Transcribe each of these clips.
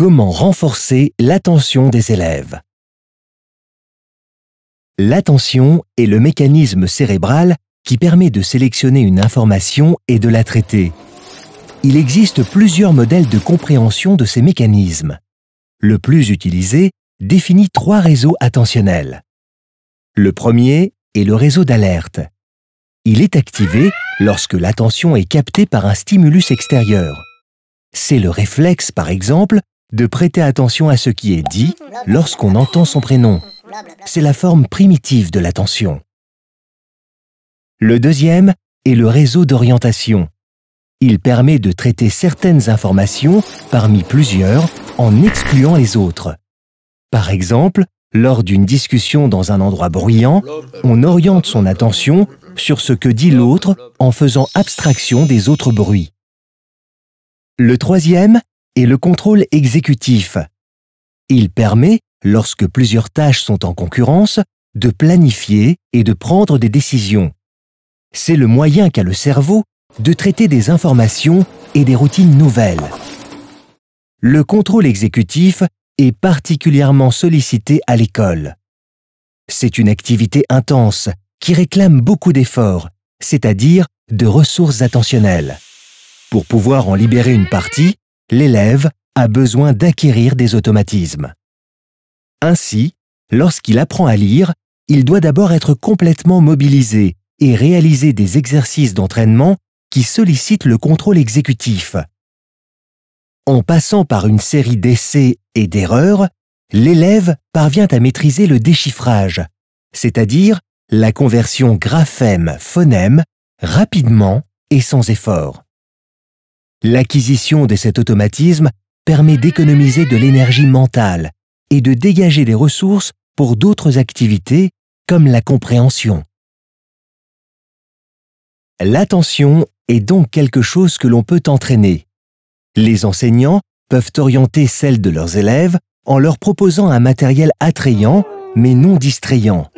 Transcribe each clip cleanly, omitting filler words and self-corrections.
Comment renforcer l'attention des élèves? L'attention est le mécanisme cérébral qui permet de sélectionner une information et de la traiter. Il existe plusieurs modèles de compréhension de ces mécanismes. Le plus utilisé définit 3 réseaux attentionnels. Le premier est le réseau d'alerte. Il est activé lorsque l'attention est captée par un stimulus extérieur. C'est le réflexe, par exemple, de prêter attention à ce qui est dit lorsqu'on entend son prénom. C'est la forme primitive de l'attention. Le deuxième est le réseau d'orientation. Il permet de traiter certaines informations parmi plusieurs en excluant les autres. Par exemple, lors d'une discussion dans un endroit bruyant, on oriente son attention sur ce que dit l'autre en faisant abstraction des autres bruits. Le troisième est le contrôle exécutif. Il permet, lorsque plusieurs tâches sont en concurrence, de planifier et de prendre des décisions. C'est le moyen qu'a le cerveau de traiter des informations et des routines nouvelles. Le contrôle exécutif est particulièrement sollicité à l'école. C'est une activité intense qui réclame beaucoup d'efforts, c'est-à-dire de ressources attentionnelles. Pour pouvoir en libérer une partie, l'élève a besoin d'acquérir des automatismes. Ainsi, lorsqu'il apprend à lire, il doit d'abord être complètement mobilisé et réaliser des exercices d'entraînement qui sollicitent le contrôle exécutif. En passant par une série d'essais et d'erreurs, l'élève parvient à maîtriser le déchiffrage, c'est-à-dire la conversion graphème-phonème rapidement et sans effort. L'acquisition de cet automatisme permet d'économiser de l'énergie mentale et de dégager des ressources pour d'autres activités comme la compréhension. L'attention est donc quelque chose que l'on peut entraîner. Les enseignants peuvent orienter celle de leurs élèves en leur proposant un matériel attrayant mais non distrayant.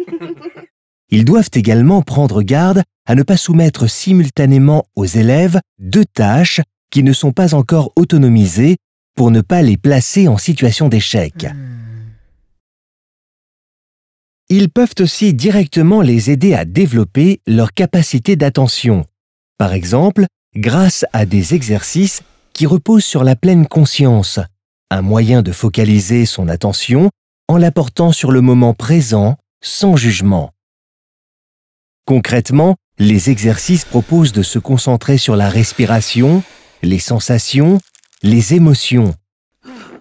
Ils doivent également prendre garde à ne pas soumettre simultanément aux élèves 2 tâches qui ne sont pas encore autonomisées pour ne pas les placer en situation d'échec. Ils peuvent aussi directement les aider à développer leur capacité d'attention, par exemple grâce à des exercices qui reposent sur la pleine conscience, un moyen de focaliser son attention en la portant sur le moment présent sans jugement. Concrètement, les exercices proposent de se concentrer sur la respiration, les sensations, les émotions.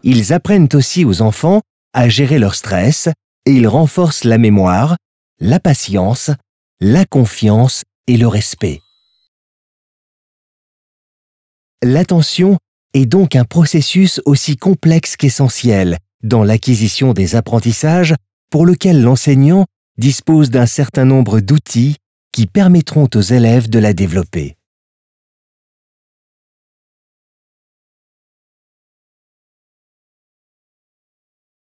Ils apprennent aussi aux enfants à gérer leur stress et ils renforcent la mémoire, la patience, la confiance et le respect. L'attention est donc un processus aussi complexe qu'essentiel dans l'acquisition des apprentissages pour lequel l'enseignant dispose d'un certain nombre d'outils qui permettront aux élèves de la développer.